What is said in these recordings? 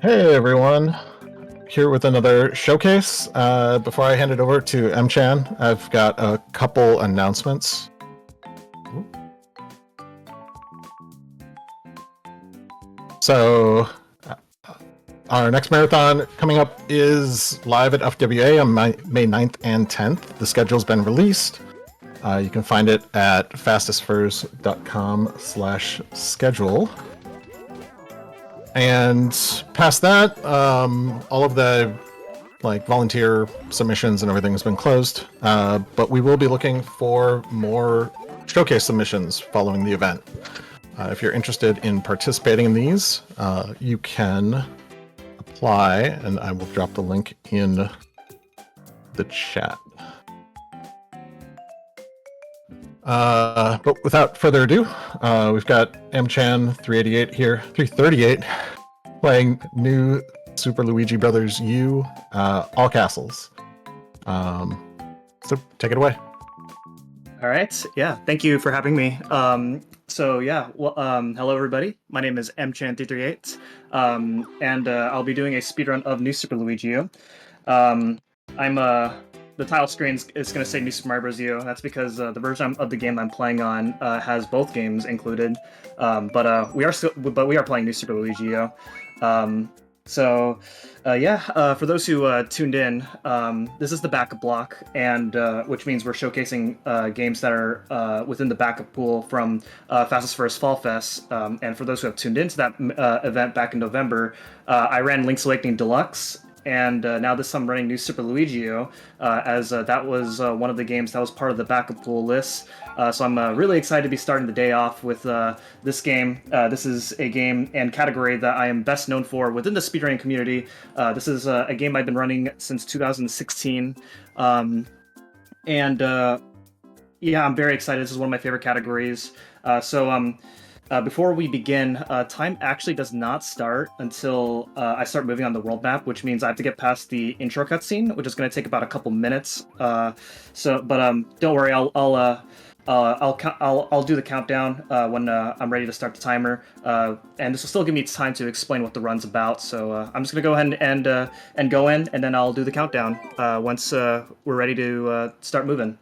Hey everyone, here with another showcase. Before I hand it over to M-Chan, I've got a couple announcements. So, our next marathon coming up is live at FWA on May 9th and 10th. The schedule's been released. You can find it at fastestfurs.com/schedule. And past that, all of the volunteer submissions and everything has been closed, but we will be looking for more showcase submissions following the event. If you're interested in participating in these, you can apply, and I will drop the link in the chat. But without further ado, we've got M-Chan 388 here, 338, playing new Super Luigi Brothers U, all castles. So take it away. All right. Yeah. Thank you for having me. Hello everybody. My name is mchan338, and I'll be doing a speedrun of New Super Luigi U. The title screen is going to say New Super Mario Bros. U. That's because the version of the game I'm playing on has both games included. But we are playing New Super Luigi U. For those who tuned in, this is the backup block, and which means we're showcasing games that are within the backup pool from Fastest First Fall Fest. And for those who have tuned into that event back in November, I ran Link's Awakening Deluxe, and now this I'm running New Super Luigi U, as that was one of the games that was part of the backup pool list. So I'm really excited to be starting the day off with this game. This is a game and category that I am best known for within the speedrunning community. This is a game I've been running since 2016. I'm very excited. This is one of my favorite categories. Before we begin, time actually does not start until I start moving on the world map, which means I have to get past the intro cutscene, which is going to take about a couple minutes. Don't worry, I'll do the countdown when I'm ready to start the timer, and this will still give me time to explain what the run's about. So I'm just gonna go ahead and go in, and then I'll do the countdown once we're ready to start moving.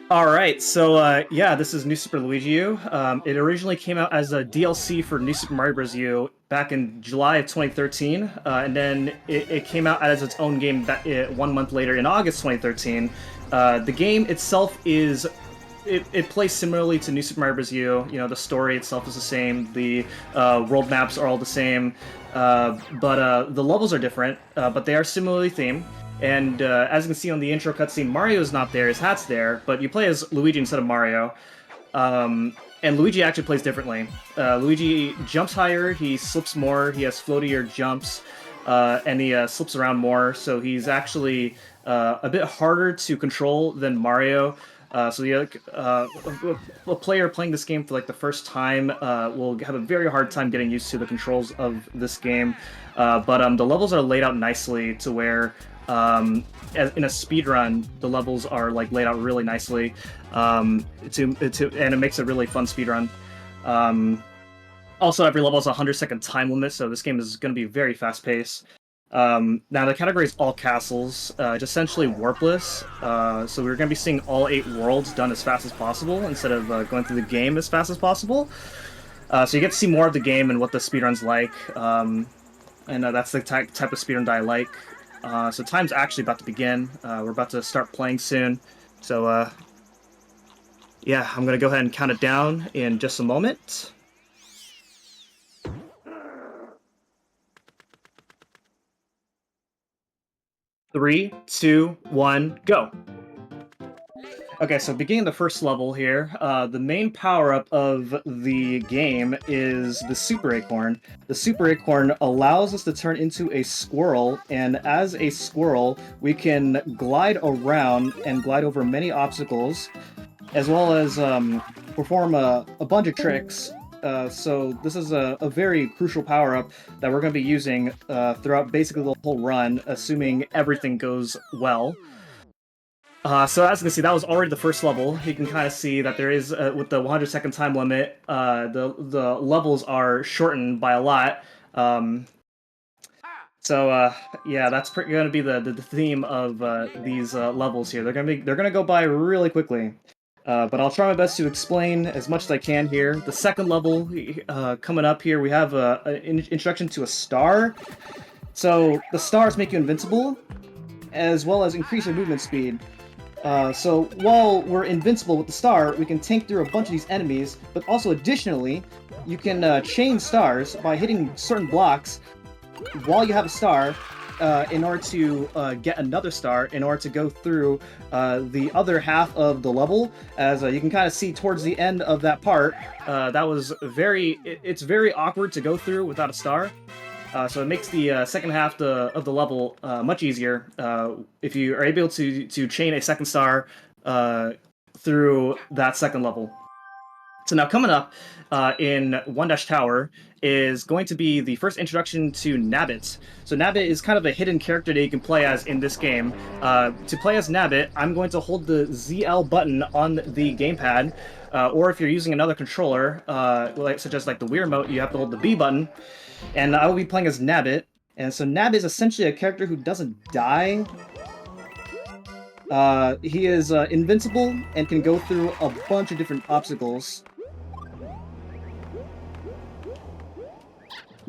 Alright, so this is New Super Luigi U. It originally came out as a DLC for New Super Mario Bros. U back in July of 2013, and then it came out as its own game 1 month later in August 2013. The game itself it plays similarly to New Super Mario Bros. U. You know, the story itself is the same, the world maps are all the same, but the levels are different, but they are similarly themed. And as you can see on the intro cutscene, Mario's not there, his hat's there, but you play as Luigi instead of Mario. And Luigi actually plays differently. Luigi jumps higher, he slips more, he has floatier jumps, and he slips around more, so he's actually a bit harder to control than Mario. A player playing this game for the first time will have a very hard time getting used to the controls of this game. But the levels are laid out nicely to where in a speedrun, the levels are laid out really nicely, and it makes a really fun speedrun. Also, every level has a 100-second time limit, so this game is going to be very fast-paced. Now, the category is all castles. It's essentially warpless, so we're going to be seeing all 8 worlds done as fast as possible instead of going through the game as fast as possible. So you get to see more of the game and what the speedrun's like, and that's the type of speedrun that I like. So time's actually about to begin. We're about to start playing soon. So, I'm going to go ahead and count it down in just a moment. 3, 2, 1, go! Okay, so beginning the first level here, the main power-up of the game is the Super Acorn. The Super Acorn allows us to turn into a squirrel, and as a squirrel, we can glide around and glide over many obstacles, as well as perform a bunch of tricks. So this is a very crucial power-up that we're going to be using throughout basically the whole run, assuming everything goes well. So as you can see, that was already the first level. You can kind of see that there is, with the 100-second time limit, the levels are shortened by a lot. So yeah, that's going to be the theme of these levels here. They're gonna go by really quickly. But I'll try my best to explain as much as I can here. The second level coming up here, we have an introduction to a star. So the stars make you invincible, as well as increase your movement speed. So while we're invincible with the star, we can tank through a bunch of these enemies, but also additionally, you can chain stars by hitting certain blocks while you have a star in order to get another star in order to go through the other half of the level. As you can kind of see towards the end of that part, it's very awkward to go through without a star. So it makes the second half of the level much easier if you are able to chain a second star through that second level. So now coming up in One Dash Tower is going to be the first introduction to Nabbit. So Nabbit is kind of a hidden character that you can play as in this game. To play as Nabbit, I'm going to hold the ZL button on the gamepad, or if you're using another controller, such as like the Wii Remote, you have to hold the B button. And I will be playing as Nabbit. And so Nabbit is essentially a character who doesn't die. He is invincible and can go through a bunch of different obstacles.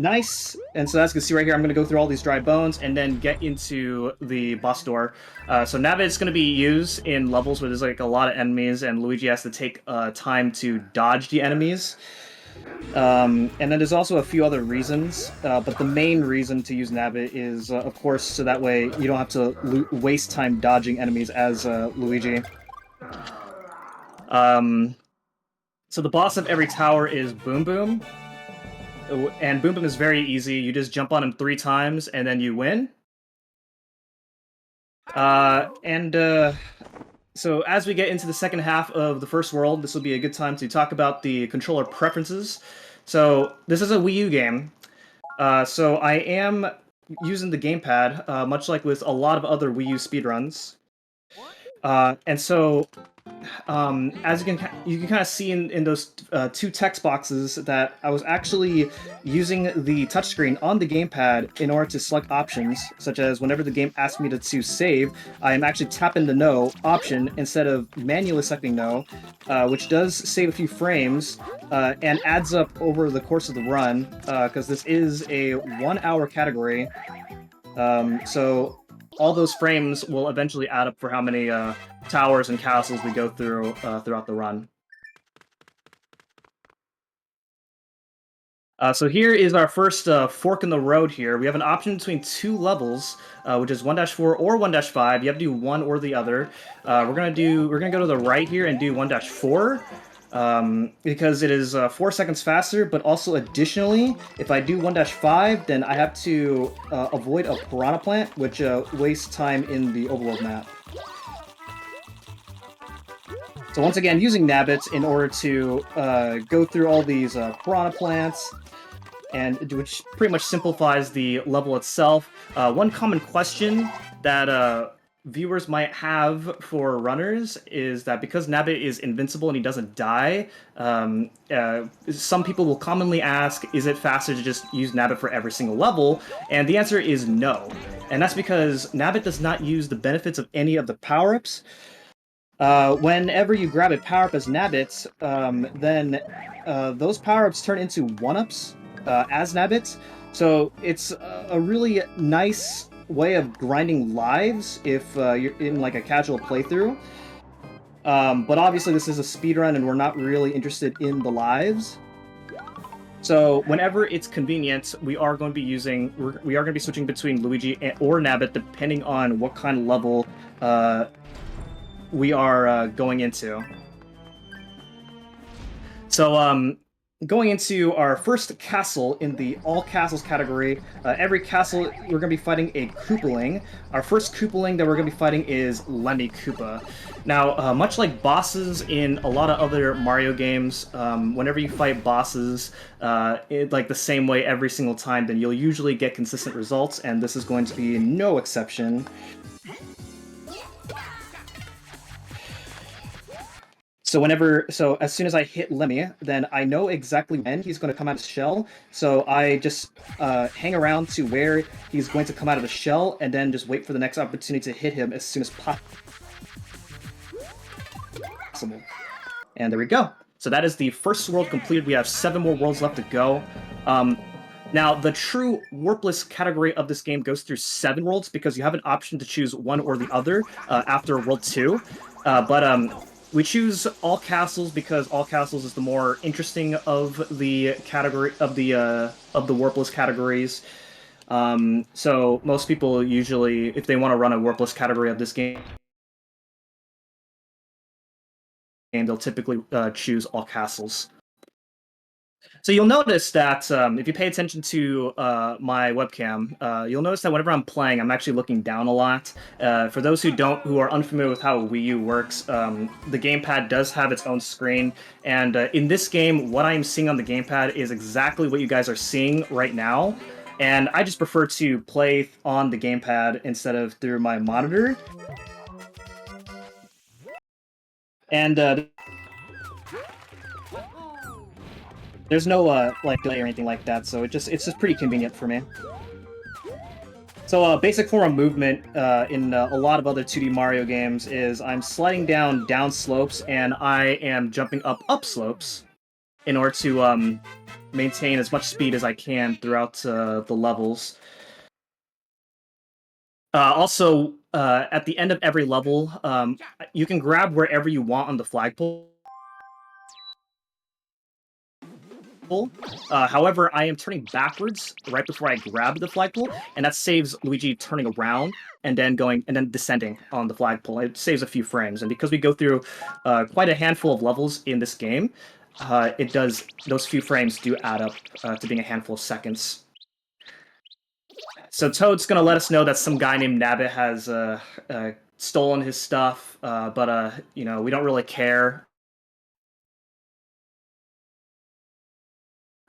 Nice. And so as you can see right here, I'm going to go through all these dry bones and then get into the boss door. So Nabbit is going to be used in levels where there's like a lot of enemies and Luigi has to take time to dodge the enemies. And then there's also a few other reasons, but the main reason to use Nabbit is, of course, so that way you don't have to waste time dodging enemies as Luigi. So the boss of every tower is Boom Boom. And Boom Boom is very easy. You just jump on him 3 times, and then you win. So as we get into the second half of the first world, this will be a good time to talk about the controller preferences. So this is a Wii U game. So I am using the gamepad, much like with a lot of other Wii U speedruns. And so as you can kind of see in those 2 text boxes that I was actually using the touchscreen on the gamepad in order to select options, such as whenever the game asks me to save, I am actually tapping the no option instead of manually selecting no, which does save a few frames and adds up over the course of the run, because this is a 1-hour category. So all those frames will eventually add up for how many towers and castles we go through throughout the run. So here is our first fork in the road here. We have an option between 2 levels, which is 1-4 or 1-5. You have to do one or the other. We're gonna go to the right here and do 1-4. Because it is 4 seconds faster, but also additionally, if I do 1-5, then I have to avoid a piranha plant, which wastes time in the overworld map. So once again, using Nabbit in order to go through all these piranha plants, and which pretty much simplifies the level itself. One common question that viewers might have for runners is that because Nabbit is invincible and he doesn't die, some people will commonly ask, is it faster to just use Nabbit for every single level? And the answer is no. And that's because Nabbit does not use the benefits of any of the power-ups. Whenever you grab a power-up as Nabbit, then those power-ups turn into 1-ups as Nabbit. So it's a really nice way of grinding lives if you're in like a casual playthrough. But obviously this is a speedrun and we're not really interested in the lives. So whenever it's convenient, we are going to be switching between Luigi or Nabbit depending on what kind of level we are going into. So going into our first castle in the all castles category, every castle we're going to be fighting a Koopaling. Our first Koopaling that we're going to be fighting is Lemmy Koopa. Now, much like bosses in a lot of other Mario games, whenever you fight bosses like the same way every single time, then you'll usually get consistent results, and this is going to be no exception. So as soon as I hit Lemmy, then I know exactly when he's going to come out of the shell. So I just hang around to where he's going to come out of the shell, and then just wait for the next opportunity to hit him as soon as possible. And there we go. So that is the first world completed. We have 7 more worlds left to go. Now, the true warpless category of this game goes through 7 worlds because you have an option to choose one or the other after World 2. But we choose all castles because all castles is the more interesting of the category of the warpless categories. So most people usually, if they want to run a warpless category of this game, they'll typically choose all castles. So you'll notice that if you pay attention to my webcam, you'll notice that whenever I'm playing, I'm actually looking down a lot. For those who are unfamiliar with how Wii U works, the gamepad does have its own screen, and in this game, what I am seeing on the gamepad is exactly what you guys are seeing right now. And I just prefer to play on the gamepad instead of through my monitor. And there's no like delay or anything like that, so it's just pretty convenient for me. So basic form of movement in a lot of other 2D Mario games is I'm sliding down slopes, and I am jumping up slopes in order to maintain as much speed as I can throughout the levels. Also, at the end of every level, you can grab wherever you want on the flagpole. However, I am turning backwards right before I grab the flagpole, and that saves Luigi turning around and then descending on the flagpole. It saves a few frames, and because we go through quite a handful of levels in this game, those few frames do add up to being a handful of seconds. So Toad's gonna let us know that some guy named Nabbit has stolen his stuff, but you know, we don't really care.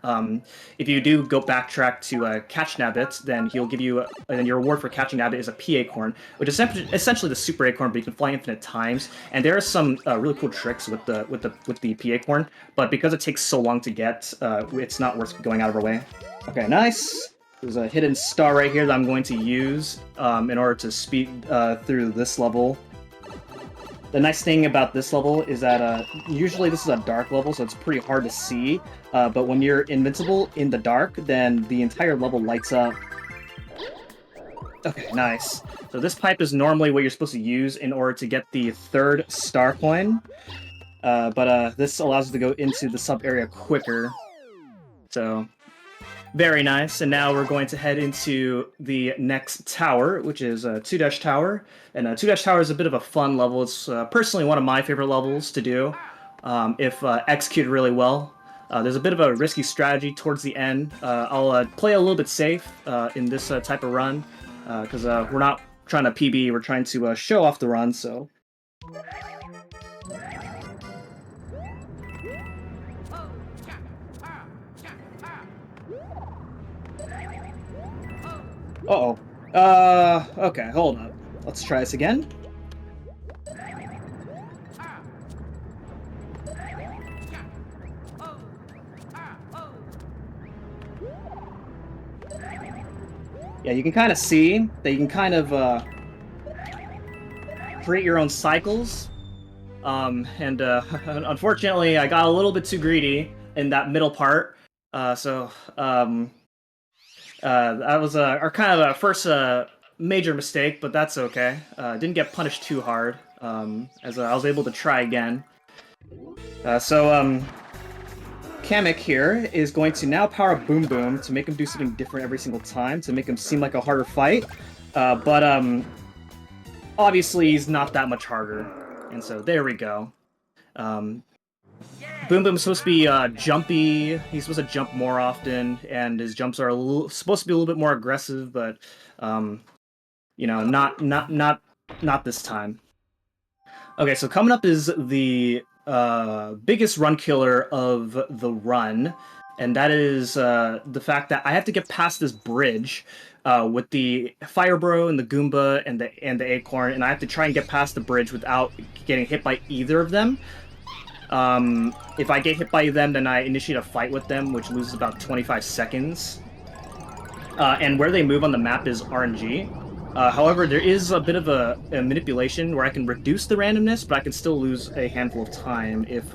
If you do go backtrack to catch Nabbit, then he'll give you, and your reward for catching Nabbit is a P acorn, which is essentially the super acorn, but you can fly infinite times. And there are some really cool tricks with the P acorn, but because it takes so long to get, it's not worth going out of our way. Okay, nice. There's a hidden star right here that I'm going to use in order to speed through this level. The nice thing about this level is that usually this is a dark level, so it's pretty hard to see. But when you're invincible in the dark, then the entire level lights up. Okay, nice. So this pipe is normally what you're supposed to use in order to get the 3rd star coin. But this allows us to go into the sub-area quicker. So, very nice. And now we're going to head into the next tower, which is 2-Dash Tower. And 2-Dash Tower is a bit of a fun level. It's personally one of my favorite levels to do, if executed really well. There's a bit of a risky strategy towards the end. I'll play a little bit safe in this type of run, because we're not trying to PB, we're trying to show off the run, so... Uh-oh. Okay, hold up. Let's try this again. Yeah, you can kind of see that you can kind of create your own cycles. And unfortunately, I got a little bit too greedy in that middle part. That was our kind of first major mistake, but that's okay. Didn't get punished too hard, as I was able to try again. Kamek here is going to now power up Boom Boom to make him do something different every single time, to make him seem like a harder fight. But obviously he's not that much harder, and so there we go. Boom Boom's supposed to be jumpy. He's supposed to jump more often, and his jumps are supposed to be a little bit more aggressive, but you know, not this time. Okay, so coming up is the biggest run killer of the run, and that is the fact that I have to get past this bridge with the Fire Bro and the Goomba and the Acorn, and I have to try and get past the bridge without getting hit by either of them. If I get hit by them, then I initiate a fight with them, which loses about 25 seconds. And where they move on the map is RNG. However, there is a bit of a manipulation where I can reduce the randomness, but I can still lose a handful of time if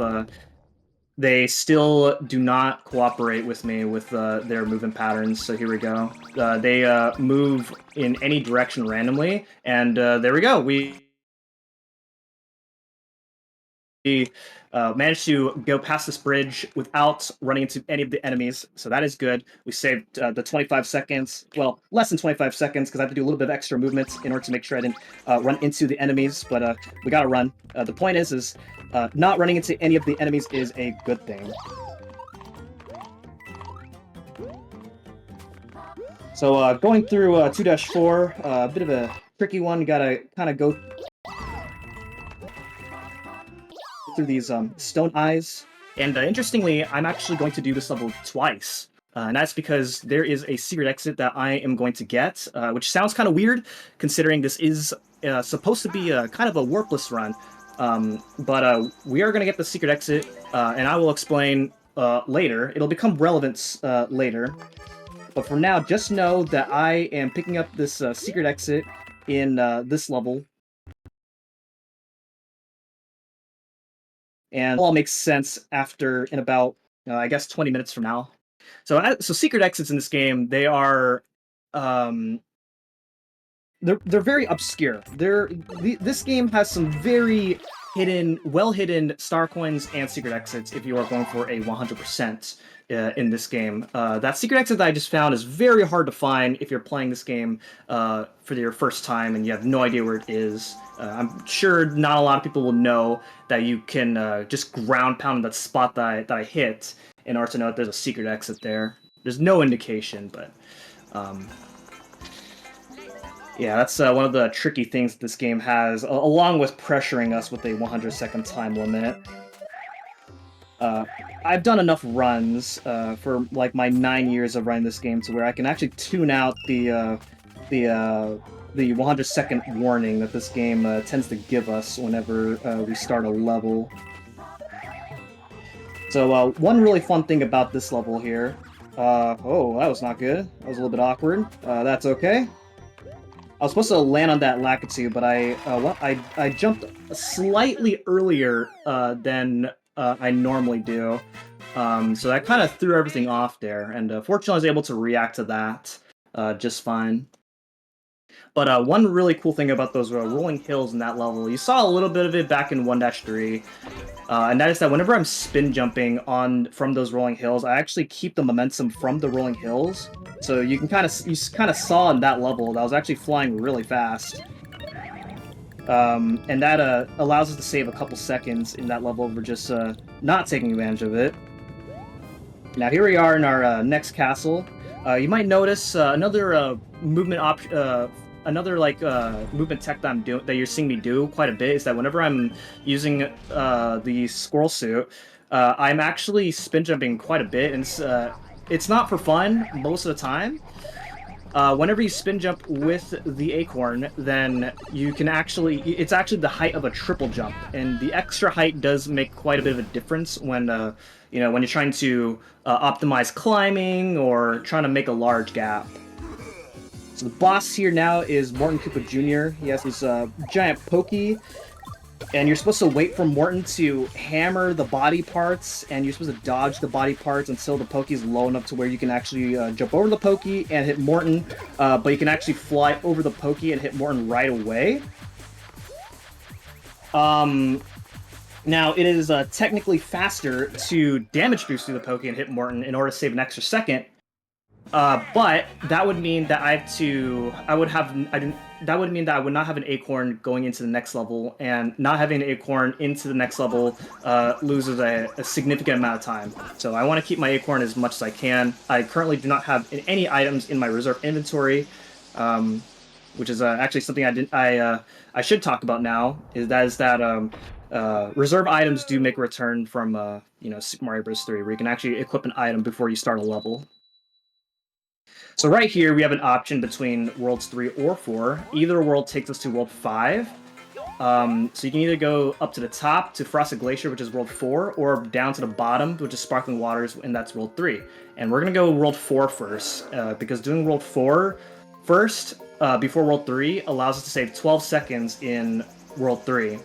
they still do not cooperate with me with their movement patterns. So here we go. They move in any direction randomly, and there we go. We managed to go past this bridge without running into any of the enemies, so that is good. We saved the 25 seconds, well, less than 25 seconds, because I have to do a little bit of extra movement in order to make sure I didn't run into the enemies, but we gotta run. The point is not running into any of the enemies is a good thing. So going through 2-4, a bit of a tricky one. You gotta kind of go through these stone eyes. And interestingly, I'm actually going to do this level twice. And that's because there is a secret exit that I am going to get, which sounds kind of weird, considering this is supposed to be kind of a warpless run. But we are going to get the secret exit, and I will explain later. It'll become relevant later. But for now, just know that I am picking up this secret exit in this level. And it all makes sense after, in about, I guess, 20 minutes from now. So secret exits in this game, they are, um, they're very obscure. This game has some very hidden, well hidden star coins and secret exits if you are going for a 100% in this game. That secret exit that I just found is very hard to find if you're playing this game for your first time and you have no idea where it is. I'm sure not a lot of people will know that you can just ground pound that spot that I hit in order to know that there's a secret exit there. There's no indication, but yeah, that's one of the tricky things this game has, along with pressuring us with a 100-second time limit. I've done enough runs for like my 9 years of running this game to where I can actually tune out the 100-second warning that this game tends to give us whenever we start a level. So one really fun thing about this level here, oh, that was not good. That was a little bit awkward. That's okay. I was supposed to land on that Lakitu, but I jumped slightly earlier than I normally do. So that kind of threw everything off there, and fortunately I was able to react to that just fine. But one really cool thing about those rolling hills in that level, you saw a little bit of it back in 1-3, and that is that whenever I'm spin jumping from those rolling hills, I actually keep the momentum from the rolling hills. So you kind of saw in that level that I was actually flying really fast, and that allows us to save a couple seconds in that level for just not taking advantage of it. Now here we are in our next castle. You might notice another movement option. Another movement tech that you're seeing me do quite a bit is that whenever I'm using the squirrel suit, I'm actually spin jumping quite a bit, and it's not for fun most of the time. Whenever you spin jump with the acorn, then you can it's actually the height of a triple jump, and the extra height does make quite a bit of a difference when when you're trying to optimize climbing or trying to make a large gap. So the boss here now is Morton Koopa Jr. He has this giant pokey, and you're supposed to wait for Morton to hammer the body parts, and you're supposed to dodge the body parts until the pokey is low enough to where you can actually jump over the pokey and hit Morton, but you can actually fly over the pokey and hit Morton right away. Now, it is technically faster to damage boost through the pokey and hit Morton in order to save an extra second, but that would mean that that would mean that I would not have an acorn going into the next level, and not having an acorn into the next level loses a significant amount of time. So I want to keep my acorn as much as I can. I currently do not have any items in my reserve inventory, which is actually something I should talk about now. Reserve items do make a return from Super Mario Bros. 3, where you can actually equip an item before you start a level. So right here, we have an option between Worlds 3 or 4. Either world takes us to World 5. So you can either go up to the top to Frosted Glacier, which is World 4, or down to the bottom, which is Sparkling Waters, and that's World 3. And we're going to go World 4 first, because doing World 4 first, before World 3, allows us to save 12 seconds in World 3.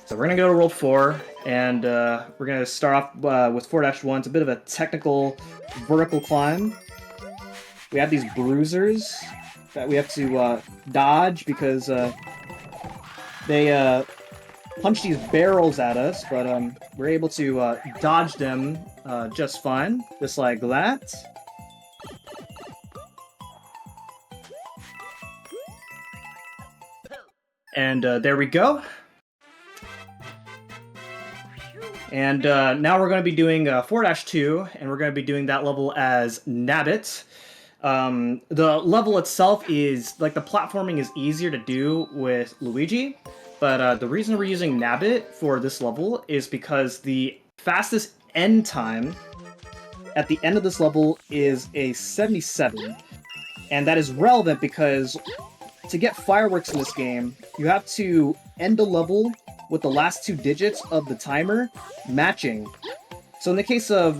So we're going to go to World 4, and we're going to start off with 4-1. It's a bit of a technical vertical climb. We have these bruisers that we have to dodge because they punch these barrels at us, but we're able to dodge them just fine, just like that. And there we go. And now we're going to be doing 4-2, and we're going to be doing that level as Nabbit. The level itself is, like, the platforming is easier to do with Luigi, but the reason we're using Nabbit for this level is because the fastest end time at the end of this level is a 77. And that is relevant because to get fireworks in this game, you have to end a level with the last 2 digits of the timer matching. So in the case of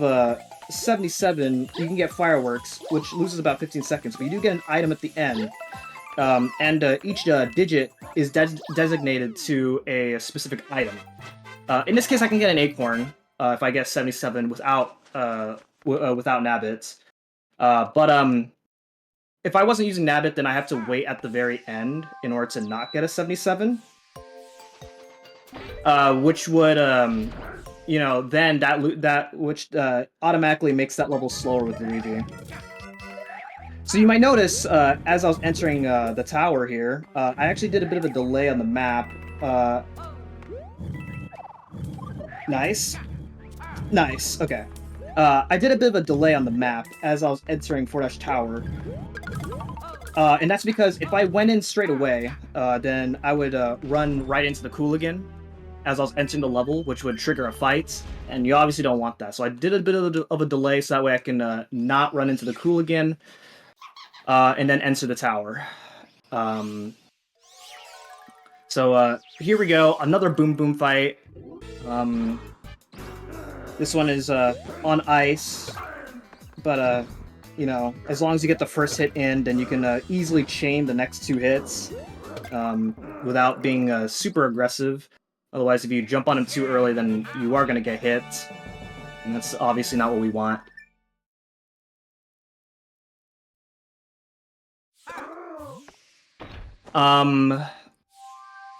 77, you can get fireworks, which loses about 15 seconds, but you do get an item at the end. And each digit is designated to a specific item. In this case, I can get an acorn if I get 77 without Nabbit. But if I wasn't using Nabbit, then I have to wait at the very end in order to not get a 77. Which would, you know, then which automatically makes that level slower with Luigi. So you might notice, as I was entering the tower here, I actually did a bit of a delay on the map. Nice. Nice, okay. I did a bit of a delay on the map as I was entering 4-Tower. And that's because if I went in straight away, then I would run right into the Cooligan as I was entering the level, which would trigger a fight, and you obviously don't want that. So I did a bit of a delay so that way I can not run into the Cooligan, and then enter the tower. So here we go, another Boom Boom fight. This one is on ice, but you know, as long as you get the first hit in, then you can easily chain the next 2 hits without being super aggressive. Otherwise, if you jump on him too early, then you are going to get hit, and that's obviously not what we want.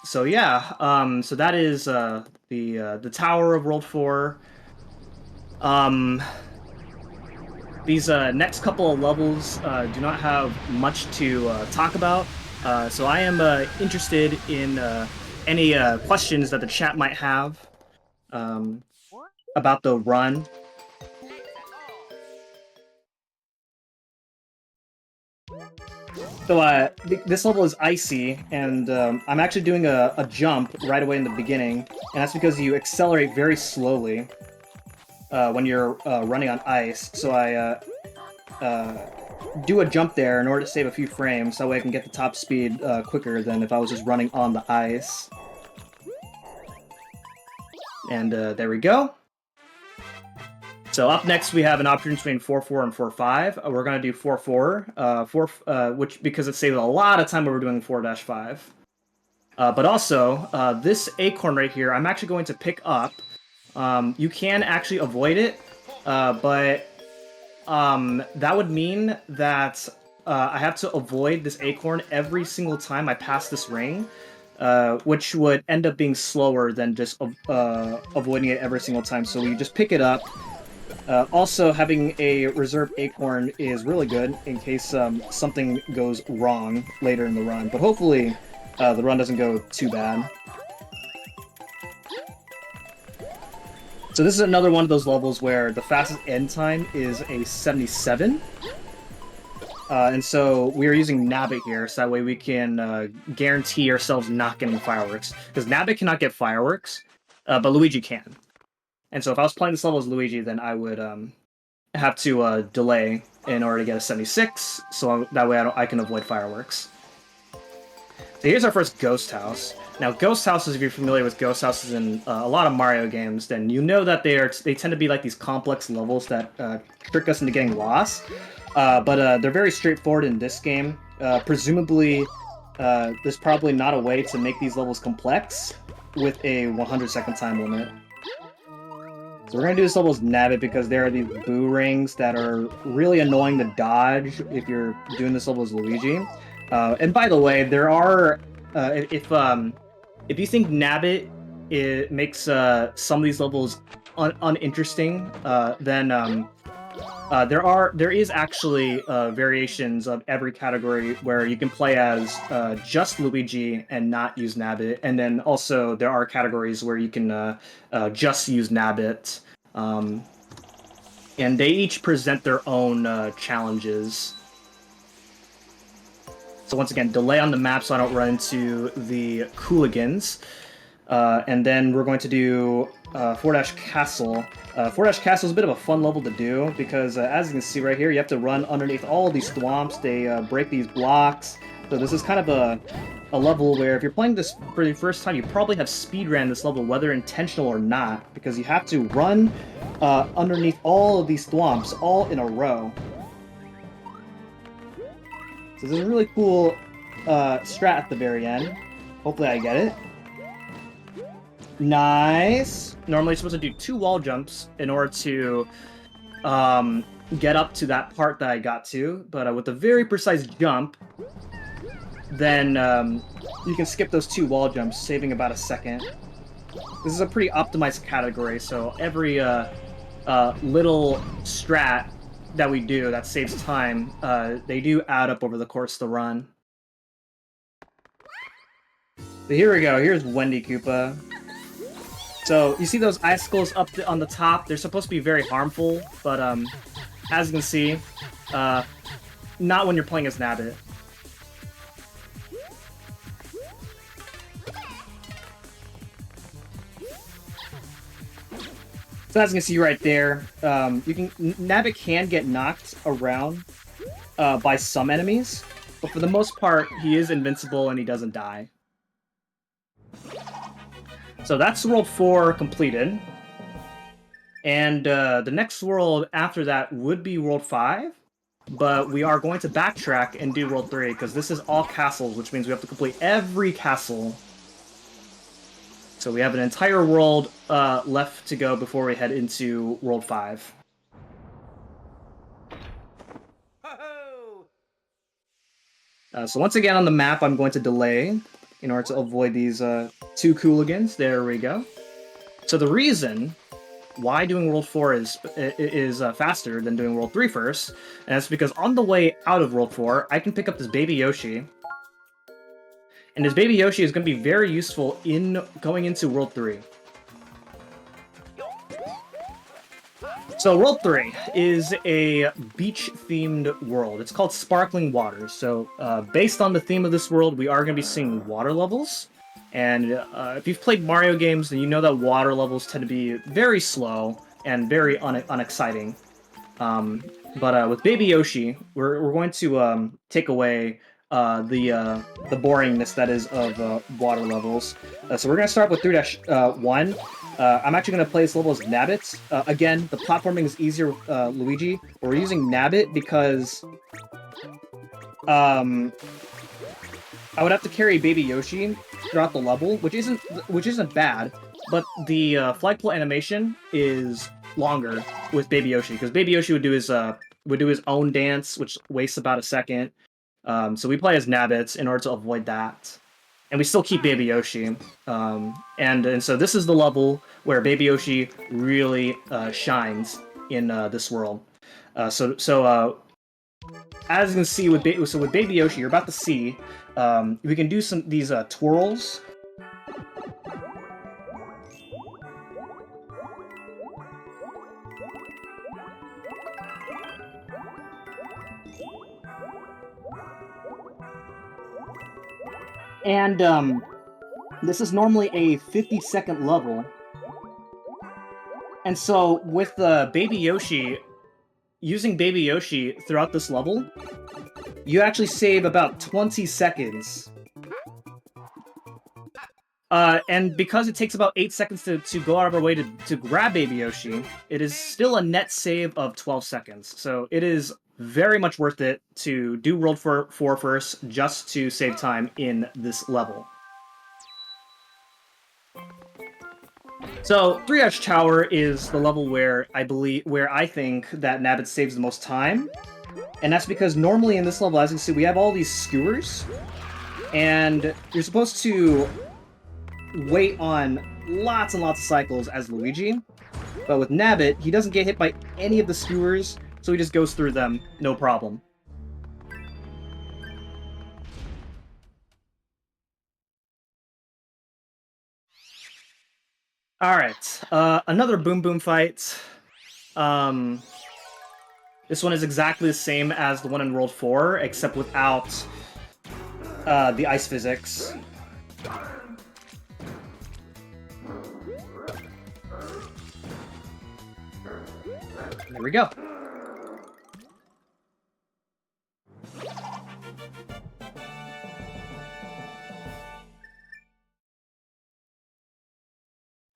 So yeah, so that is the Tower of World 4. These next couple of levels do not have much to talk about, so I am interested in any questions that the chat might have about the run. So this level is icy, and I'm actually doing a jump right away in the beginning, and that's because you accelerate very slowly when you're running on ice. So I do a jump there in order to save a few frames, so that way I can get the top speed quicker than if I was just running on the ice. And there we go. So up next we have an option between 4-4 and 4-5. We're going to do 4-4, which because it saves a lot of time when we're doing 4-5. But also, this acorn right here, I'm actually going to pick up. You can actually avoid it, but that would mean that I have to avoid this acorn every single time I pass this ring, which would end up being slower than just avoiding it every single time. So you just pick it up. Also, having a reserve acorn is really good in case something goes wrong later in the run, but hopefully the run doesn't go too bad. So this is another one of those levels where the fastest end time is a 77. And so we are using Nabbit here, so that way we can guarantee ourselves not getting fireworks. Because Nabbit cannot get fireworks, but Luigi can. And so if I was playing this level as Luigi, then I would have to delay in order to get a 76, so that way I can avoid fireworks. So here's our first ghost house. Now, ghost houses, if you're familiar with ghost houses in a lot of Mario games, then you know that they tend to be like these complex levels that trick us into getting lost. But they're very straightforward in this game. Presumably, there's probably not a way to make these levels complex with a 100-second time limit. So we're gonna do this level as Nabbit because there are these boo rings that are really annoying to dodge if you're doing this level as Luigi. And by the way, there are if you think Nabbit makes some of these levels uninteresting, then there is actually variations of every category where you can play as just Luigi and not use Nabbit, and then also there are categories where you can just use Nabbit, and they each present their own challenges. So once again, delay on the map so I don't run into the Cooligans. And then we're going to do Four Dash Castle. Four Dash Castle is a bit of a fun level to do because, as you can see right here, you have to run underneath all of these thwomps. They break these blocks. So this is kind of a level where if you're playing this for the first time, you probably have speedran this level, whether intentional or not, because you have to run underneath all of these thwomps, all in a row. So there's a really cool strat at the very end. Hopefully I get it. Nice! Normally you're supposed to do 2 wall jumps in order to get up to that part that I got to, but with a very precise jump, then you can skip those 2 wall jumps, saving about a second. This is a pretty optimized category, so every little strat that we do that saves time, they do add up over the course of the run. But here we go, here's Wendy Koopa. So, you see those icicles up on the top? They're supposed to be very harmful, but as you can see, not when you're playing as Nabbit. So as you can see right there, Nabbit can get knocked around by some enemies, but for the most part, he is invincible and he doesn't die. So that's World 4 completed. And the next world after that would be World 5, but we are going to backtrack and do World 3, because this is all castles, which means we have to complete every castle. So we have an entire world left to go before we head into World 5. So once again on the map, I'm going to delay in order to avoid these 2 Cooligans. There we go. So the reason why doing World 4 is faster than doing World 3 first, and that's because on the way out of World 4, I can pick up this Baby Yoshi. And this Baby Yoshi is going to be very useful in going into World 3. So World 3 is a beach-themed world. It's called Sparkling Waters. So based on the theme of this world, we are going to be seeing water levels. And if you've played Mario games, then you know that water levels tend to be very slow and very unexciting. But with Baby Yoshi, we're going to take away the boringness that is of water levels. So we're going to start with 3-1. I'm actually going to play this level as Nabbit. Again, the platforming is easier with Luigi, but we're using Nabbit because I would have to carry Baby Yoshi throughout the level, which isn't bad, but the flagpole animation is longer with Baby Yoshi, because Baby Yoshi would do his own dance, which wastes about a second. So we play as Nabbit in order to avoid that. And we still keep Baby Yoshi. And so this is the level where Baby Yoshi really shines in this world. So as you can see with Baby Yoshi, you're about to see we can do these twirls. And this is normally a 50-second level. And so with Baby Yoshi, using Baby Yoshi throughout this level, you actually save about 20 seconds. And because it takes about 8 seconds to go out of our way to grab Baby Yoshi, it is still a net save of 12 seconds. So it is very much worth it to do World 4 first just to save time in this level. So 3H Tower is the level where I think that Nabbit saves the most time. And that's because normally in this level, as you can see, we have all these skewers. And you're supposed to wait on lots and lots of cycles as Luigi. But with Nabbit, he doesn't get hit by any of the skewers, so he just goes through them, no problem. Alright, another Boom Boom fight. This one is exactly the same as the one in World 4, except without the ice physics. There we go.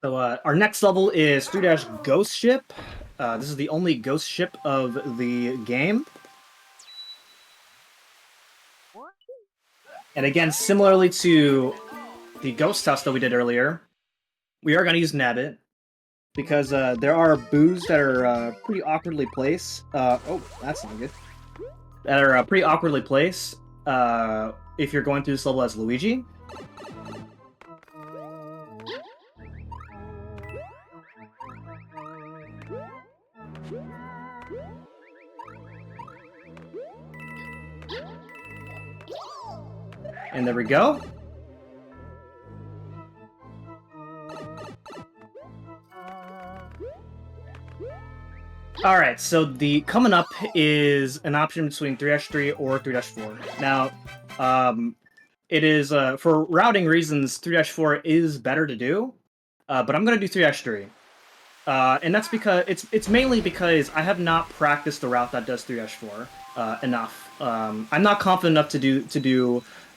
So our next level is 3-Dash Ghost Ship. This is the only ghost ship of the game. And again, similarly to the ghost house that we did earlier, we are going to use Nabbit, because there are boos that are pretty awkwardly placed. Oh, that's not good. That are pretty awkwardly placed if you're going through this level as Luigi. And there we go. Alright, so the coming up is an option between 3-3 or 3-4. Now, it is, for routing reasons, 3-4 is better to do, but I'm going to do 3-3. And that's because, it's mainly because I have not practiced the route that does 3-4 enough. I'm not confident enough to do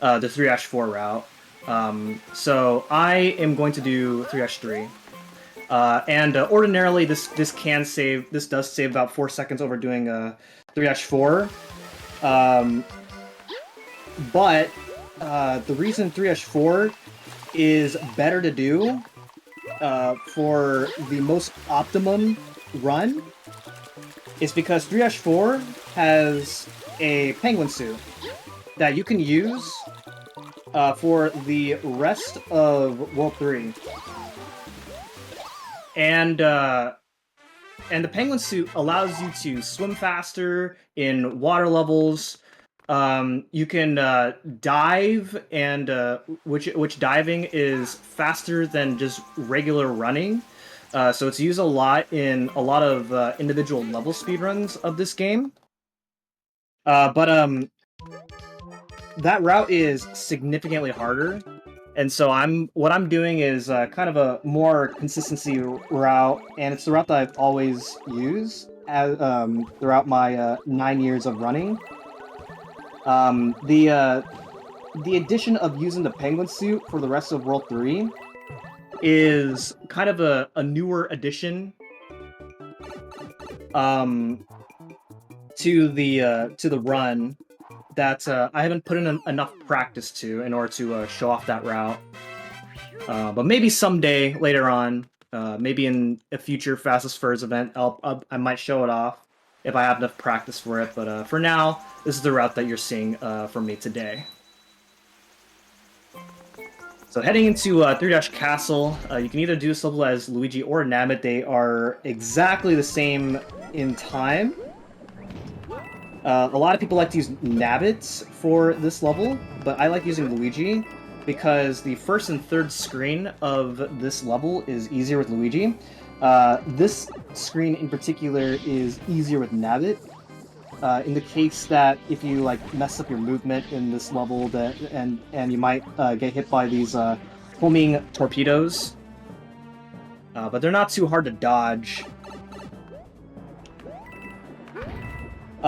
the 3-4 route. So I am going to do 3-3. And ordinarily, this does save about 4 seconds over doing 3-4. But the reason 3-4 is better to do for the most optimum run is because 3-4 has a penguin suit that you can use for the rest of World 3. And the penguin suit allows you to swim faster in water levels. You can dive, and which diving is faster than just regular running. So it's used a lot in a lot of individual level speedruns of this game. But that route is significantly harder. And so what I'm doing is kind of a more consistency route, and it's the route that I've always used throughout my 9 years of running. The addition of using the penguin suit for the rest of World 3 is kind of a newer addition to the run that I haven't put in enough practice to in order to show off that route. But maybe someday later on, maybe in a future Fastest Furs event, I might show it off if I have enough practice for it. But for now, this is the route that you're seeing from me today. So heading into 3-Dash Castle, you can either do this level as Luigi or Nabbit. They are exactly the same in time. A lot of people like to use Nabbit for this level, but I like using Luigi because the first and third screen of this level is easier with Luigi. This screen in particular is easier with Nabbit. In the case that if you like mess up your movement in this level, and you might get hit by these homing torpedoes, but they're not too hard to dodge.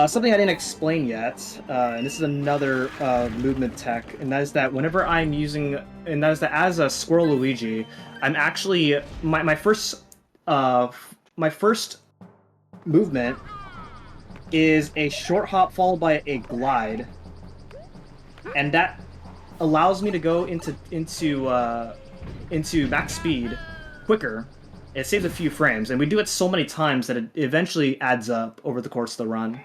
Something I didn't explain yet, and this is another movement tech, and that is that whenever I'm using, and that is that as a Squirrel Luigi, I'm actually my first movement is a short hop followed by a glide, and that allows me to go into max speed quicker. It saves a few frames, and we do it so many times that it eventually adds up over the course of the run.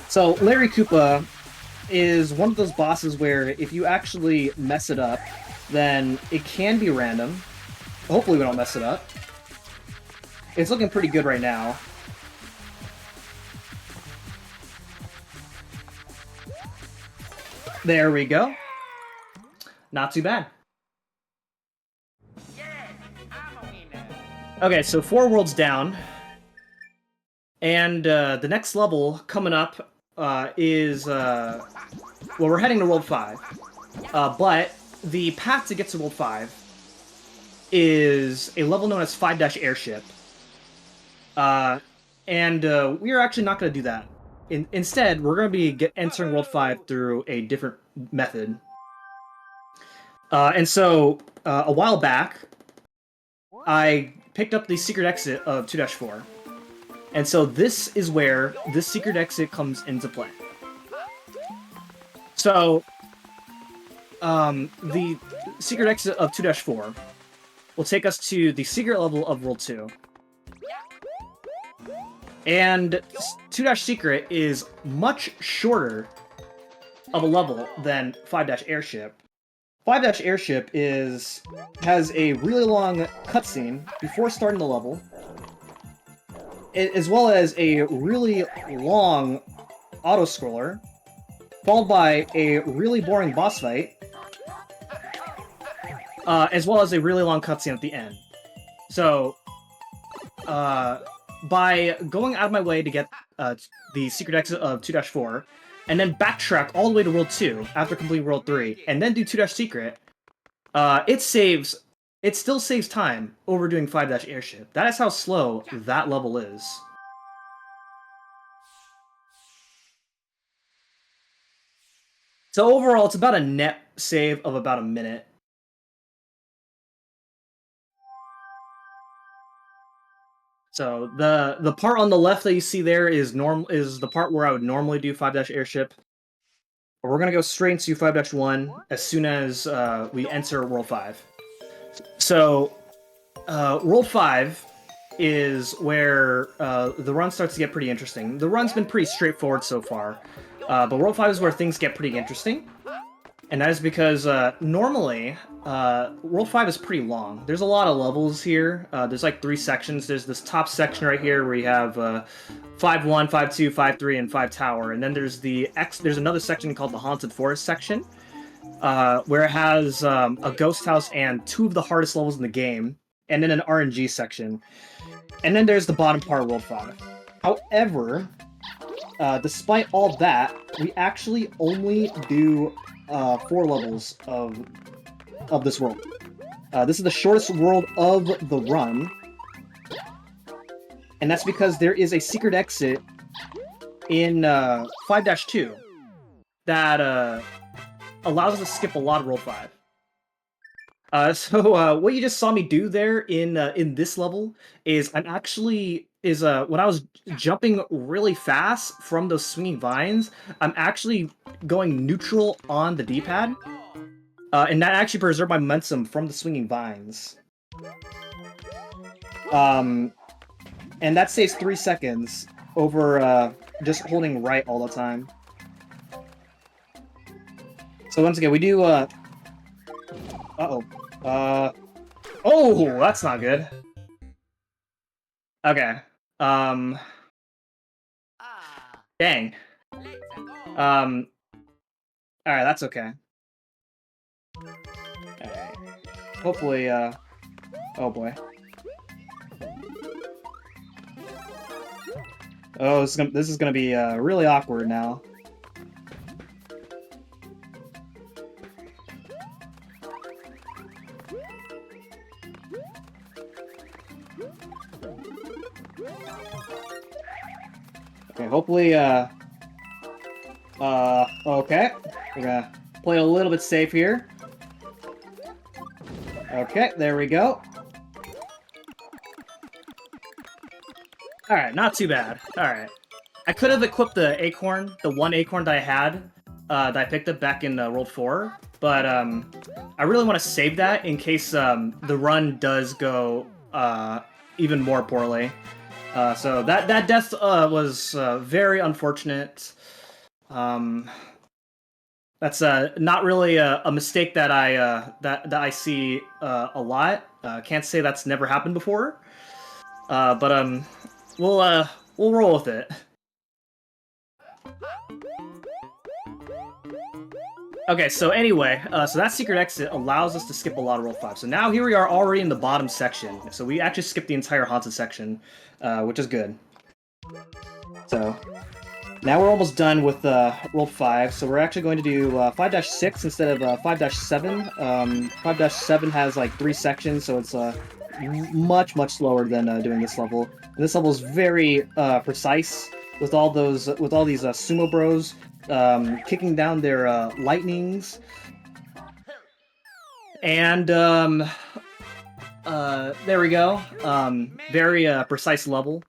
So Larry Koopa is one of those bosses where if you actually mess it up, then it can be random. Hopefully we don't mess it up. It's looking pretty good right now. There we go. Not too bad. Okay, so 4 worlds down. And the next level coming up is... well, we're heading to World 5. But the path to get to World 5 is a level known as 5-Airship. And we are actually not going to do that. Instead, we're going to be entering World 5 through a different method. And so, a while back, I picked up the secret exit of 2-4. And so this is where this secret exit comes into play. So, the secret exit of 2-4 will take us to the secret level of World 2. And 2-Secret is much shorter of a level than 5-Airship. 5-Airship has a really long cutscene before starting the level, as well as a really long auto-scroller, followed by a really boring boss fight, as well as a really long cutscene at the end. So, by going out of my way to get the secret exit of 2-4, and then backtrack all the way to World 2 after completing World 3, and then do 2-Secret, it still saves time over doing 5-Airship. That is how slow that level is. So overall, it's about a net save of about a minute. So the part on the left that you see there is the part where I would normally do 5-Airship. But we're gonna go straight into 5-1 as soon as we enter World 5. So World 5 is where the run starts to get pretty interesting. The run's been pretty straightforward so far, but World 5 is where things get pretty interesting. And that is because normally, World 5 is pretty long. There's a lot of levels here. There's like 3 sections. There's this top section right here where you have 5-1, 5-2, 5-3, and 5 Tower. And then there's there's another section called the Haunted Forest section, where it has a ghost house and 2 of the hardest levels in the game, and then an RNG section. And then there's the bottom part of World 5. However, despite all that, we actually only do 4 levels of this world. This is the shortest world of the run, and that's because there is a secret exit in 5-2 that allows us to skip a lot of World 5. So what you just saw me do there in this level is when I was jumping really fast from those swinging vines, I'm actually going neutral on the D-pad, and that actually preserved my momentum from the swinging vines. And that saves 3 seconds over just holding right all the time. So once again, we do oh, that's not good. Okay. Dang. Alright, that's okay. Alright. Hopefully, oh boy. Oh, this is gonna be really awkward now. Okay, hopefully, okay. We're gonna play a little bit safe here. Okay, there we go. Alright, not too bad. Alright. I could have equipped the acorn, the one acorn that I had, that I picked up back in World 4, but I really want to save that in case the run does go even more poorly. So that death was very unfortunate. That's not really a mistake that that I see a lot. Can't say that's never happened before, but we'll roll with it. Okay, so anyway, so that secret exit allows us to skip a lot of roll 5. So now here we are already in the bottom section. So we actually skipped the entire haunted section, which is good. So now we're almost done with roll 5. So we're actually going to do 5-6 instead of 5-7. 5-7 has like 3 sections, so it's much slower than doing this level. And this level is very precise with all these sumo bros kicking down their lightnings, and there we go. Very precise level.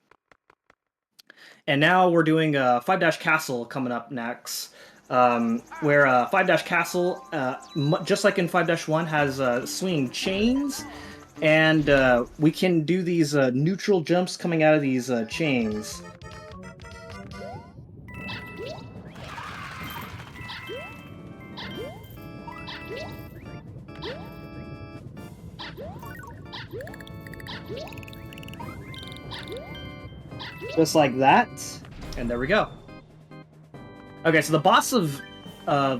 And now we're doing 5-Castle coming up next, where 5-Castle, just like in 5-1, has swinging chains, and we can do these neutral jumps coming out of these chains. Just like that, and there we go. Okay, so the boss of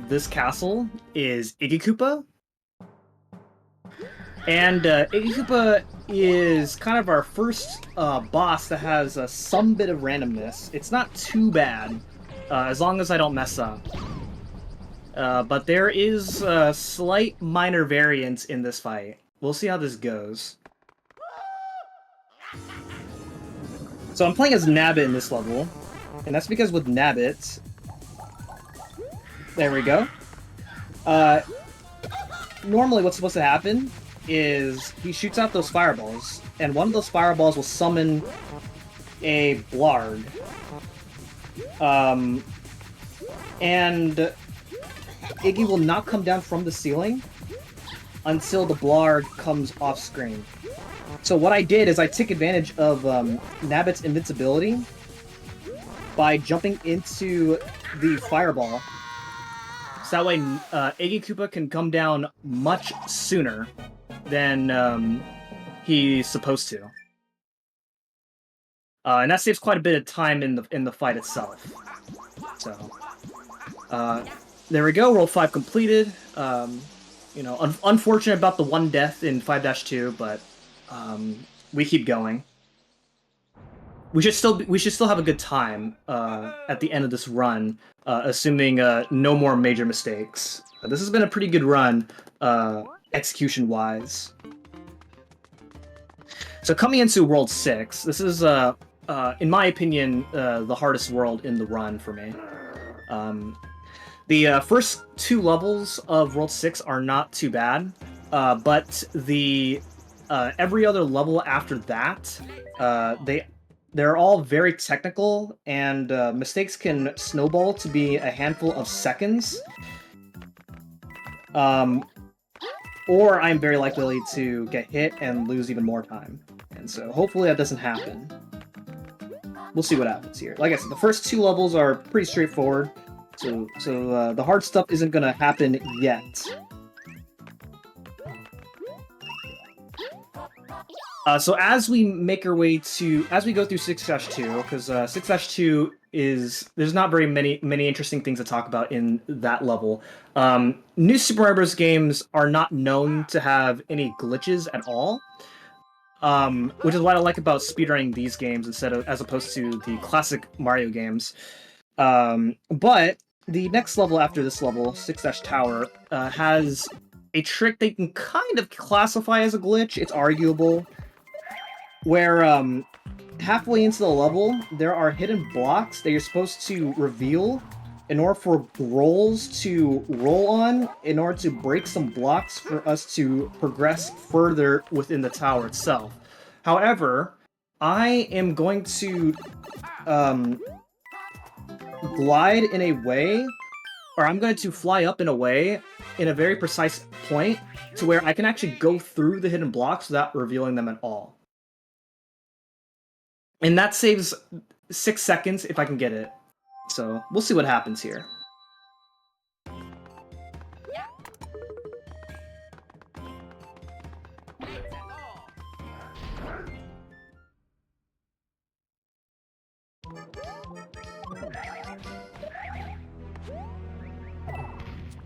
this castle is Iggy Koopa, and Iggy Koopa is kind of our first boss that has some bit of randomness. It's not too bad, as long as I don't mess up. But there is a slight minor variance in this fight. We'll see how this goes. So I'm playing as Nabbit in this level, and that's because with Nabbit... There we go. Normally what's supposed to happen is he shoots out those fireballs, and one of those fireballs will summon a Blarg. And Iggy will not come down from the ceiling until the Blarg comes off screen. So what I did is I took advantage of Nabbit's invincibility by jumping into the fireball. So that way Iggy Koopa can come down much sooner than he's supposed to. And that saves quite a bit of time in the fight itself. So there we go, roll 5 completed. You know, unfortunate about the one death in 5-2, but we keep going. We should still have a good time at the end of this run, assuming no more major mistakes. This has been a pretty good run, execution-wise. So coming into World 6, this is, in my opinion, the hardest world in the run for me. The first 2 levels of World 6 are not too bad, but the every other level after that, they're all very technical, and mistakes can snowball to be a handful of seconds. Or I'm very likely to get hit and lose even more time. And so hopefully that doesn't happen. We'll see what happens here. Like I said, the first 2 levels are pretty straightforward, so the hard stuff isn't gonna happen yet. So as we make our way to, as we go through 6-2, because 6-2 is, there's not very many interesting things to talk about in that level. New Super Mario Bros. Games are not known to have any glitches at all, which is what I like about speedrunning these games as opposed to the classic Mario games. But the next level after this level, 6-Tower, has a trick they can kind of classify as a glitch. It's arguable. Where halfway into the level, there are hidden blocks that you're supposed to reveal in order for rolls to roll on, in order to break some blocks for us to progress further within the tower itself. However, I am going to glide in a way, or I'm going to fly up in a way, in a very precise point, to where I can actually go through the hidden blocks without revealing them at all. And that saves 6 seconds if I can get it. So, we'll see what happens here.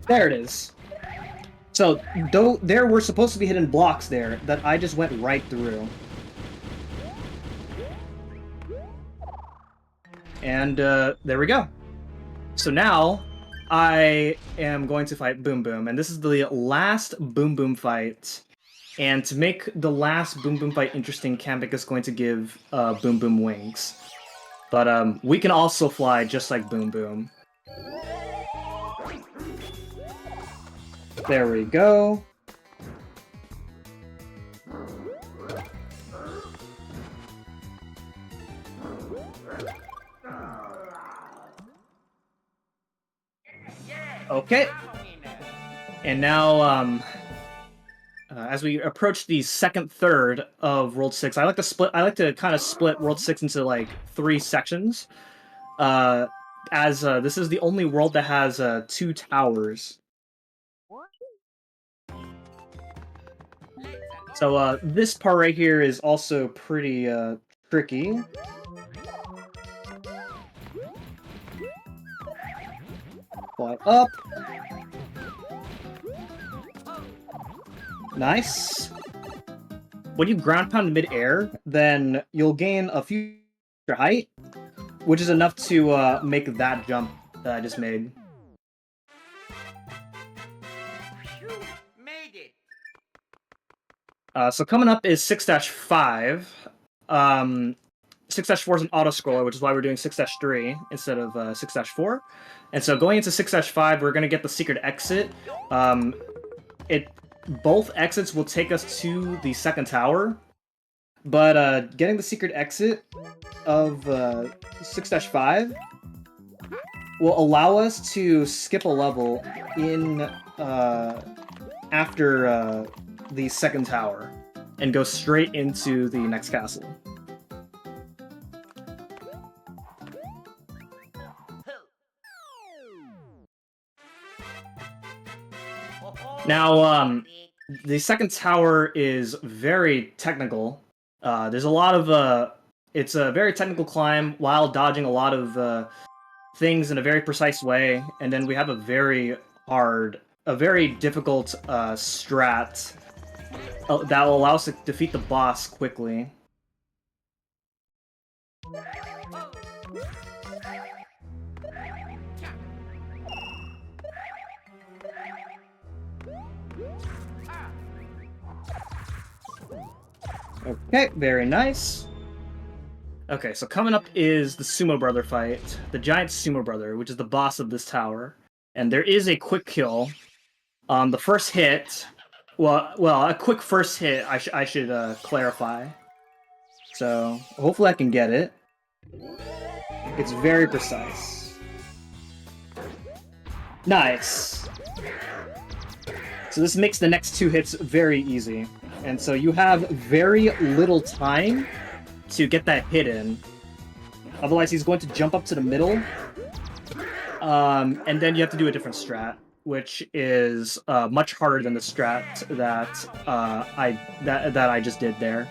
There it is. So, though there were supposed to be hidden blocks there that I just went right through. And there we go. So now I am going to fight Boom Boom, and this is the last Boom Boom fight. And to make the last Boom Boom fight interesting, Kamek is going to give Boom Boom wings. But we can also fly just like Boom Boom. There we go. Okay. And now, as we approach the second third of World 6, I like to kind of split World 6 into like 3 sections. As this is the only world that has 2 towers. So this part right here is also pretty tricky. Fly up. Nice. When you ground pound in mid-air, then you'll gain a few height, which is enough to make that jump that I just made. So coming up is 6-5. 6-4 is an auto-scroller, which is why we're doing 6-3 instead of 6-4. And so going into 6-5, we're going to get the secret exit. Both exits will take us to the second tower, but getting the secret exit of 6-5 will allow us to skip a level in after the second tower and go straight into the next castle. Now, the second tower is very technical. There's a lot of it's a very technical climb while dodging a lot of things in a very precise way, and then we have a very difficult strat that will allow us to defeat the boss quickly. Okay, very nice. Okay, so coming up is the Sumo Brother fight. The Giant Sumo Brother, which is the boss of this tower. And there is a quick kill. The first hit... Well, a quick first hit, I should clarify. So, hopefully I can get it. It's very precise. Nice! So this makes the next 2 hits very easy. And so you have very little time to get that hit in. Otherwise he's going to jump up to the middle. And then you have to do a different strat, which is much harder than the strat that I just did there.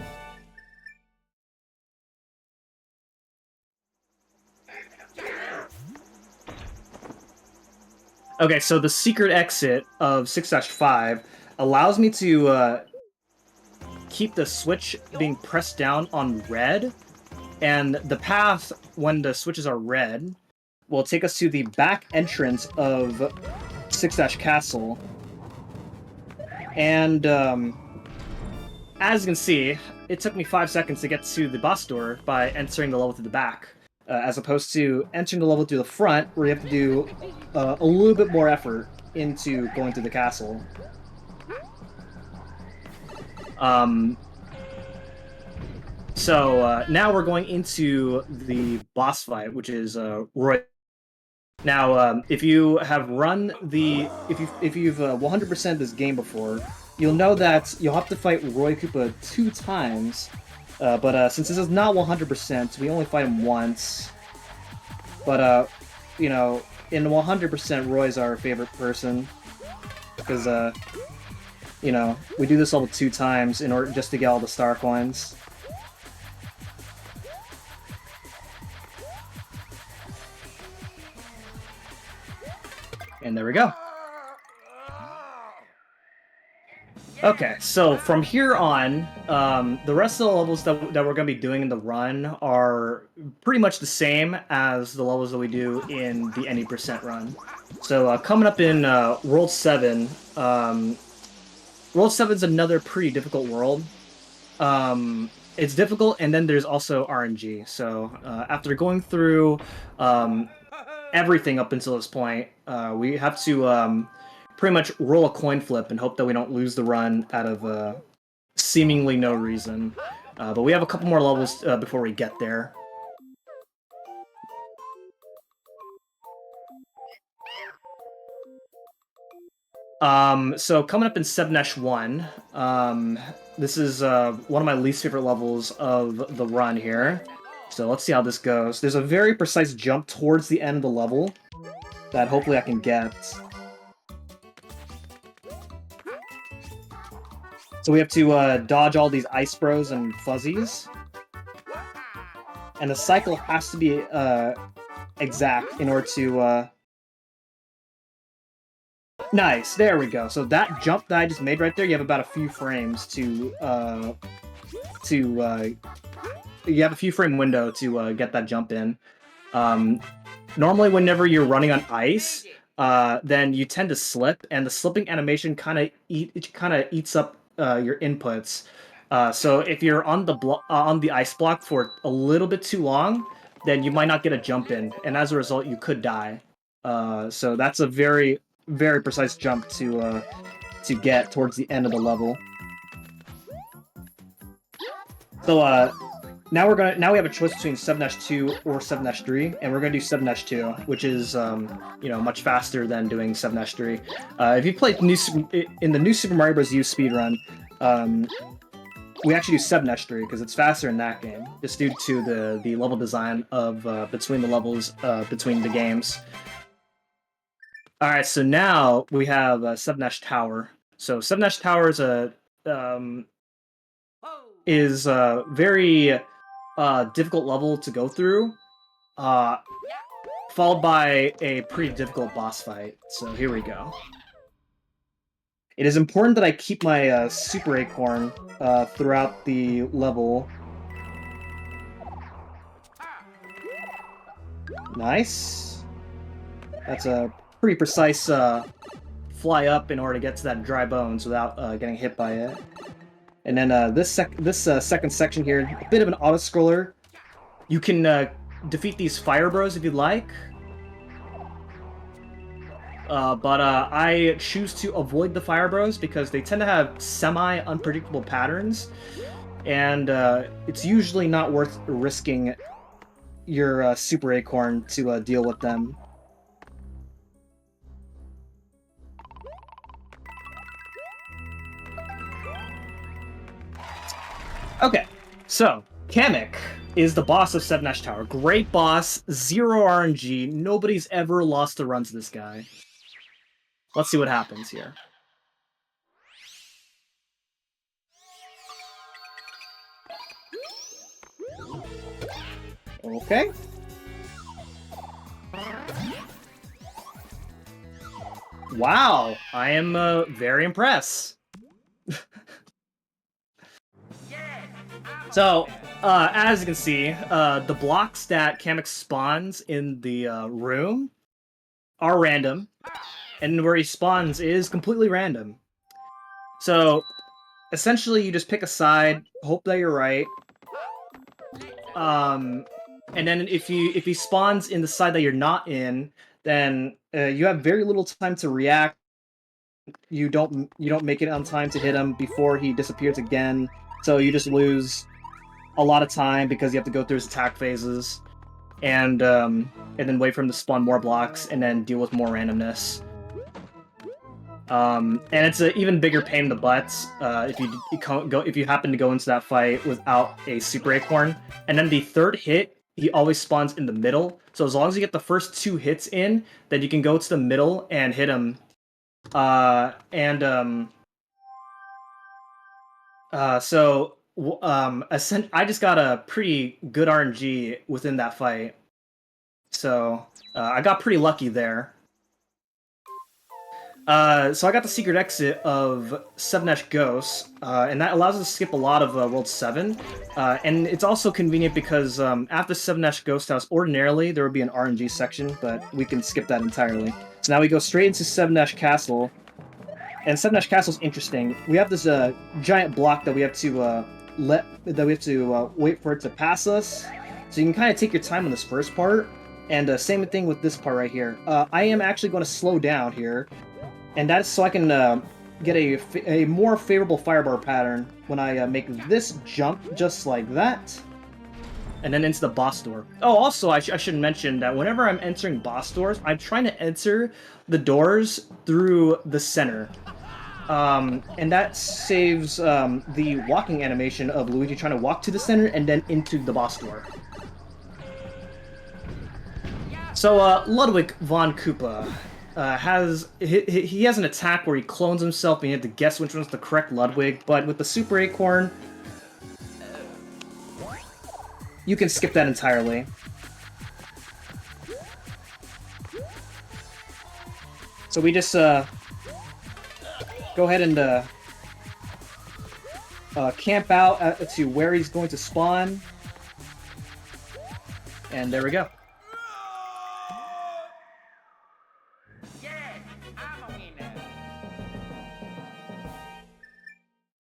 Okay, so the secret exit of 6-5 allows me to keep the switch being pressed down on red, and the path when the switches are red will take us to the back entrance of 6-Castle. And as you can see, it took me 5 seconds to get to the boss door by entering the level through the back, as opposed to entering the level through the front, where you have to do a little bit more effort into going through the castle. So now we're going into the boss fight, which is Roy. Now, if you have run if you've 100% this game before, you'll know that you'll have to fight Roy Koopa 2 times. But since this is not 100%, we only fight him once. But you know, in 100%, Roy's our favorite person because you know, we do this level 2 times in order just to get all the star coins. And there we go. Okay, so from here on, the rest of the levels that we're going to be doing in the run are pretty much the same as the levels that we do in the any percent run. So coming up in World 7, World 7 is another pretty difficult world. It's difficult, and then there's also RNG. So after going through everything up until this point, we have to pretty much roll a coin flip and hope that we don't lose the run out of seemingly no reason. But we have a couple more levels before we get there. So coming up in 7-1, this is one of my least favorite levels of the run here. So let's see how this goes. There's a very precise jump towards the end of the level that hopefully I can get. So we have to dodge all these ice bros and fuzzies. And the cycle has to be exact in order to... Nice, there we go. So that jump that I just made right there, you have about a few frames to you have a few frame window to get that jump in. Normally, whenever you're running on ice, then you tend to slip, and the slipping animation kind of eats up your inputs. So if you're on the ice block for a little bit too long, then you might not get a jump in, and as a result, you could die. So that's a very very precise jump to get towards the end of the level. So now we have a choice between 7-2 or 7-3, and we're gonna do 7-2, which is you know, much faster than doing 7-3. If you played in the new Super Mario Bros. U speedrun, we actually do 7-3 because it's faster in that game, just due to the level design of between the levels between the games. All right, so now we have 7-Ash Tower. So 7-Ash Tower is a very difficult level to go through, followed by a pretty difficult boss fight. So here we go. It is important that I keep my Super Acorn throughout the level. Nice. That's a pretty precise fly up in order to get to that dry bones without getting hit by it. And then this second section here, a bit of an auto-scroller. You can defeat these Fire Bros if you'd like. But I choose to avoid the Fire Bros because they tend to have semi-unpredictable patterns. And it's usually not worth risking your Super Acorn to deal with them. Okay, so Kamek is the boss of 7-Ash Tower. Great boss, 0 RNG, nobody's ever lost a run to this guy. Let's see what happens here. Okay. Wow, I am very impressed. So, as you can see, the blocks that Kamek spawns in the room are random, and where he spawns is completely random. So, essentially you just pick a side, hope that you're right. And then if he spawns in the side that you're not in, then you have very little time to react. You don't make it on time to hit him before he disappears again. So you just lose a lot of time because you have to go through his attack phases, and then wait for him to spawn more blocks, and then deal with more randomness. And it's an even bigger pain in the butt if you happen to go into that fight without a super acorn. And then the third hit, he always spawns in the middle. So as long as you get the first 2 hits in, then you can go to the middle and hit him. I just got a pretty good RNG within that fight. So I got pretty lucky there. So I got the secret exit of 7 Ghosts, and that allows us to skip a lot of World 7. And it's also convenient because after 7 Ghost House, ordinarily there would be an RNG section, but we can skip that entirely. So now we go straight into 7 Castle. And 7 Castle is interesting. We have this giant block that we have to wait for it to pass us. So you can kind of take your time on this first part. And same thing with this part right here. I am actually going to slow down here, and that's so I can get a more favorable firebar pattern when I make this jump just like that, and then into the boss door. Oh, also, I should mention that whenever I'm entering boss doors, I'm trying to enter the doors through the center. And that saves the walking animation of Luigi trying to walk to the center and then into the boss door. So, Ludwig von Koopa has an attack where he clones himself and you have to guess which one's the correct Ludwig, but with the Super Acorn, you can skip that entirely. So we just go ahead and camp out to where he's going to spawn, and there we go.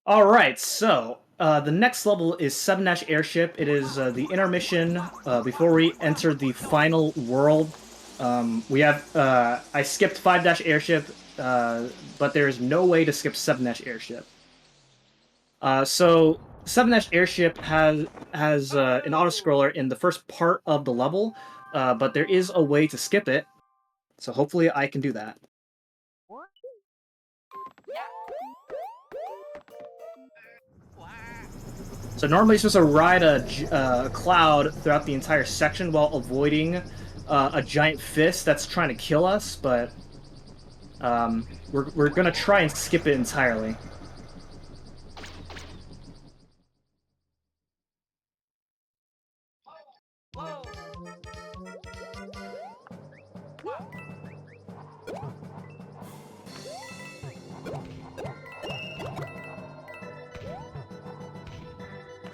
Alright, so the next level is 7 Airship. It is the intermission before we enter the final world. We have I skipped 5 Airship, but there is no way to skip 7 Airship. So 7 Airship has an auto-scroller in the first part of the level, but there is a way to skip it, so hopefully I can do that. So normally you're supposed to ride a cloud throughout the entire section while avoiding a giant fist that's trying to kill us, but we're gonna try and skip it entirely.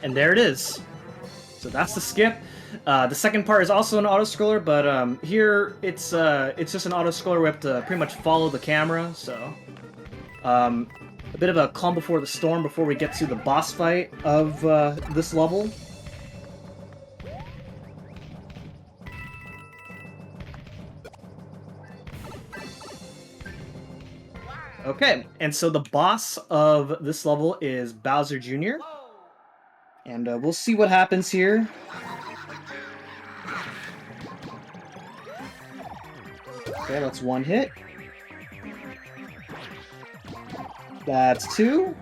And there it is. So that's the skip. The second part is also an auto-scroller, but here it's just an auto-scroller. We have to pretty much follow the camera, so a bit of a calm before the storm before we get to the boss fight of this level. Okay, and so the boss of this level is Bowser Jr. And we'll see what happens here. Okay, that's 1 hit. That's 2.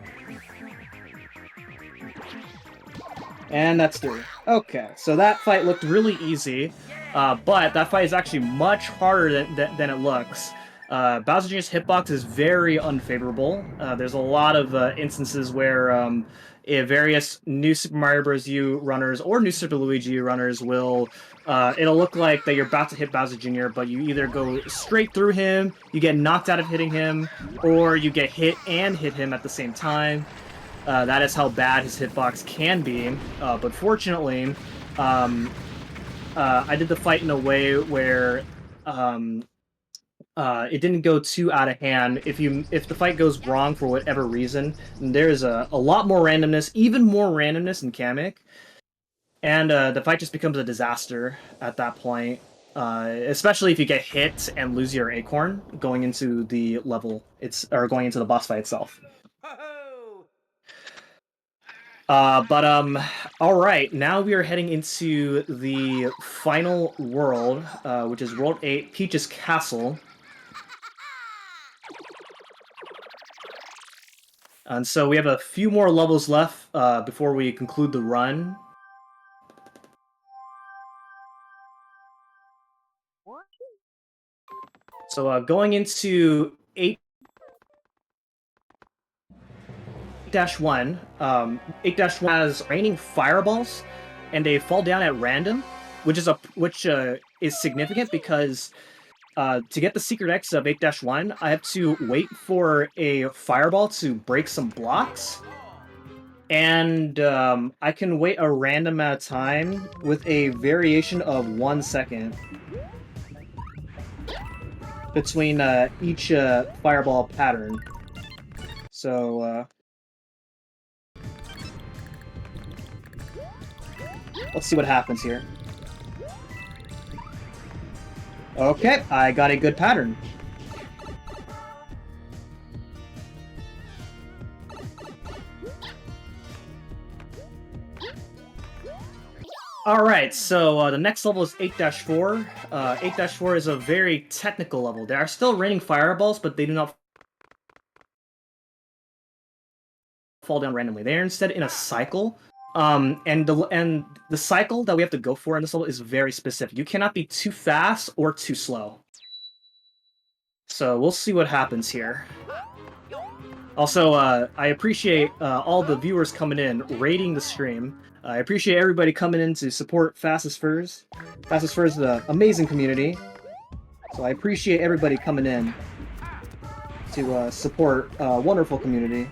And that's 3. Okay, so that fight looked really easy, but that fight is actually much harder than it looks. Bowser Jr.'s hitbox is very unfavorable. There's a lot of instances where various New Super Mario Bros. U runners or New Super Luigi U runners will... it'll look like that you're about to hit Bowser Jr., but you either go straight through him, you get knocked out of hitting him, or you get hit and hit him at the same time. That is how bad his hitbox can be, but fortunately, I did the fight in a way where it didn't go too out of hand. If the fight goes wrong for whatever reason, there's a lot more randomness, even more randomness in Kamek, and the fight just becomes a disaster at that point. Especially if you get hit and lose your acorn going into the level, or going into the boss fight itself. All right, now we are heading into the final world, which is World 8, Peach's Castle. And so we have a few more levels left before we conclude the run. So going into 8-1, 8-1 has raining fireballs, and they fall down at random, which is significant because to get the secret X of 8-1, I have to wait for a fireball to break some blocks, and I can wait a random amount of time with a variation of 1 second between each fireball pattern. So let's see what happens here. Okay, I got a good pattern. Alright, so the next level is 8-4. 8-4 is a very technical level. There are still raining fireballs, but they do not fall down randomly. They are instead in a cycle. And the cycle that we have to go for in this level is very specific. You cannot be too fast or too slow. So we'll see what happens here. Also, I appreciate all the viewers coming in, rating the stream. I appreciate everybody coming in to support Fastest Furs. Fastest Furs is an amazing community. So I appreciate everybody coming in to support a wonderful community.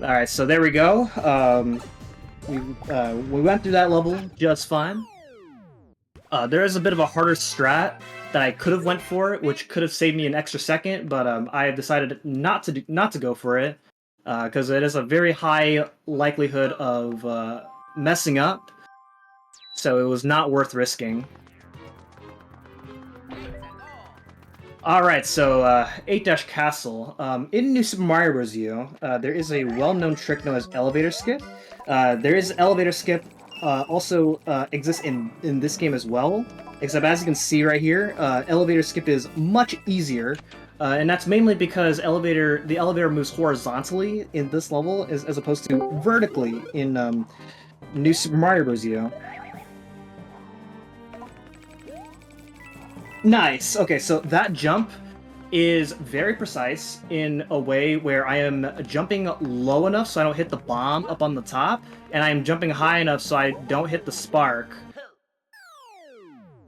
Alright, so there we go. We went through that level just fine. There is a bit of a harder strat that I could have went for, which could have saved me an extra second, but I have decided not to go for it because it is a very high likelihood of messing up. So it was not worth risking. Alright, so 8-Castle. In New Super Mario Bros. U, there is a well-known trick known as elevator skip. There is elevator skip also exists in this game as well, except as you can see right here, elevator skip is much easier, and that's mainly because the elevator moves horizontally in this level as opposed to vertically in New Super Mario Bros. U. Nice! Okay, so that jump is very precise in a way where I am jumping low enough so I don't hit the bomb up on the top, and I am jumping high enough so I don't hit the spark.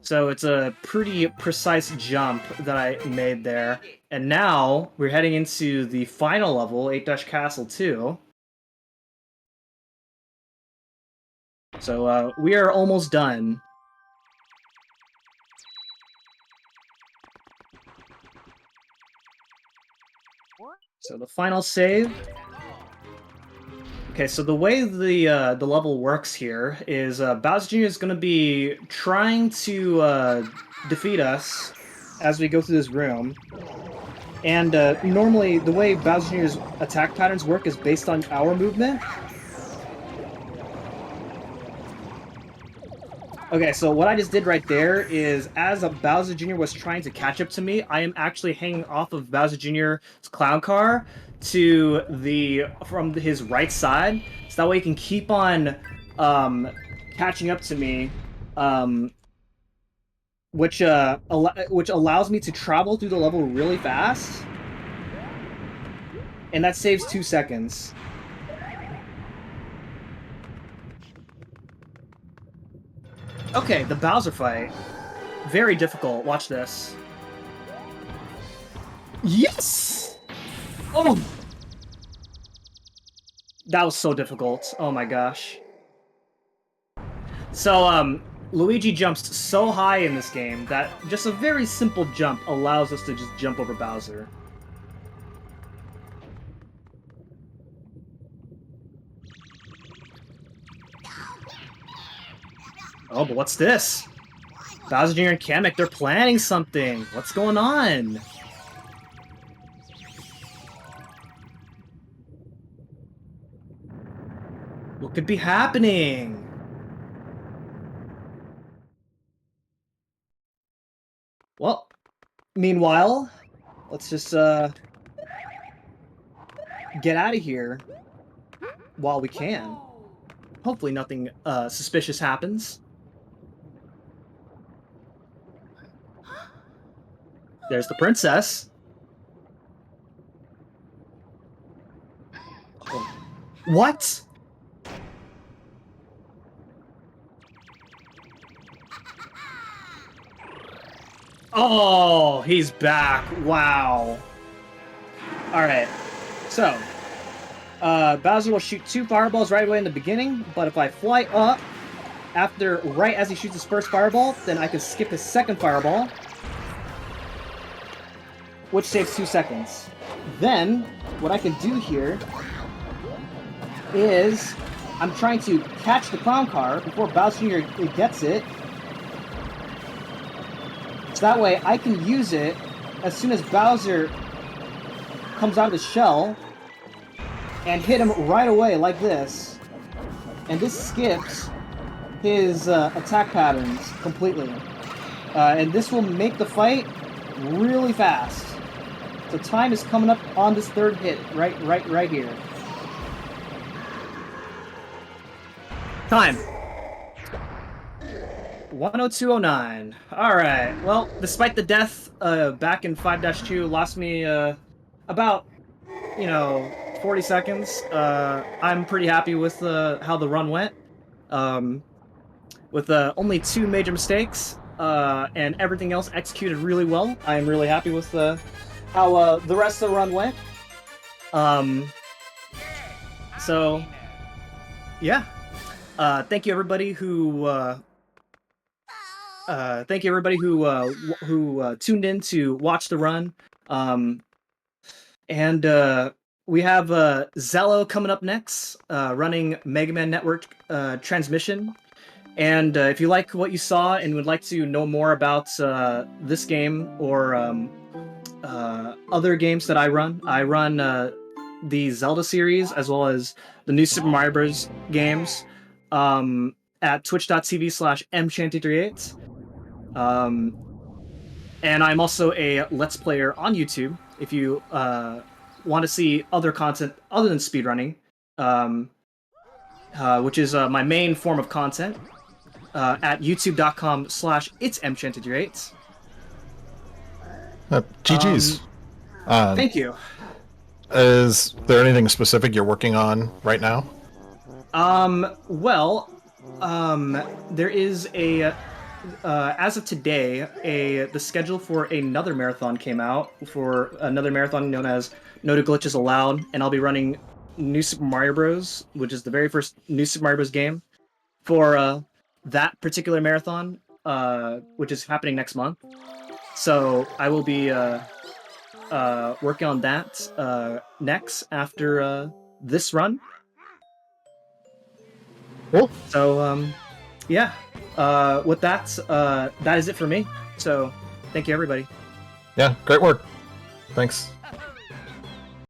So it's a pretty precise jump that I made there. And now we're heading into the final level, 8-Castle 2. So we are almost done. So the final save. Okay, so the way the level works here is Bowser Jr. is going to be trying to defeat us as we go through this room. And normally, the way Bowser Jr.'s attack patterns work is based on our movement. Okay, so what I just did right there is, as Bowser Jr. was trying to catch up to me, I am actually hanging off of Bowser Jr.'s clown car from his right side, so that way he can keep on catching up to me, which allows me to travel through the level really fast, and that saves 2 seconds. Okay, the Bowser fight. Very difficult. Watch this. Yes! Oh! That was so difficult. Oh my gosh. So, Luigi jumps so high in this game that just a very simple jump allows us to just jump over Bowser. Oh, but what's this? Bowser Jr. and Kamek, they're planning something. What's going on? What could be happening? Well, meanwhile, let's just get out of here while we can. Hopefully nothing suspicious happens. There's the princess. Oh. What? Oh, he's back. Wow. Alright. So, Bowser will shoot 2 fireballs right away in the beginning, but if I fly up right as he shoots his first fireball, then I can skip his second fireball, which saves 2 seconds. Then, what I can do here is I'm trying to catch the clown car before Bowser Jr. gets it. So that way I can use it as soon as Bowser comes out of his shell and hit him right away like this. And this skips his attack patterns completely. And this will make the fight really fast. So time is coming up on this third hit right here. Time. 102.09. Alright, well, despite the death back in 5-2 lost me about, 40 seconds, I'm pretty happy with how the run went. With only 2 major mistakes and everything else executed really well. I'm really happy with how the rest of the run went. So, yeah. Thank you everybody who tuned in to watch the run. And we have Zello coming up next, running Mega Man Network transmission. And if you like what you saw and would like to know more about this game or other games that I run the Zelda series as well as the new Super Mario Bros. Games at twitch.tv/mshanty38. And I'm also a Let's Player on YouTube. If you want to see other content other than speedrunning, which is my main form of content, at youtube.com/itsmshanty38. GG's. Thank you. Is there anything specific you're working on right now? There is a as of today, the schedule for another marathon came out, for another marathon known as No Glitches Allowed, and I'll be running New Super Mario Bros., which is the very first New Super Mario Bros. Game, for that particular marathon, which is happening next month. So I will be working on that next after this run. Cool. So, yeah. With that, that is it for me. So, thank you, everybody. Yeah, great work. Thanks.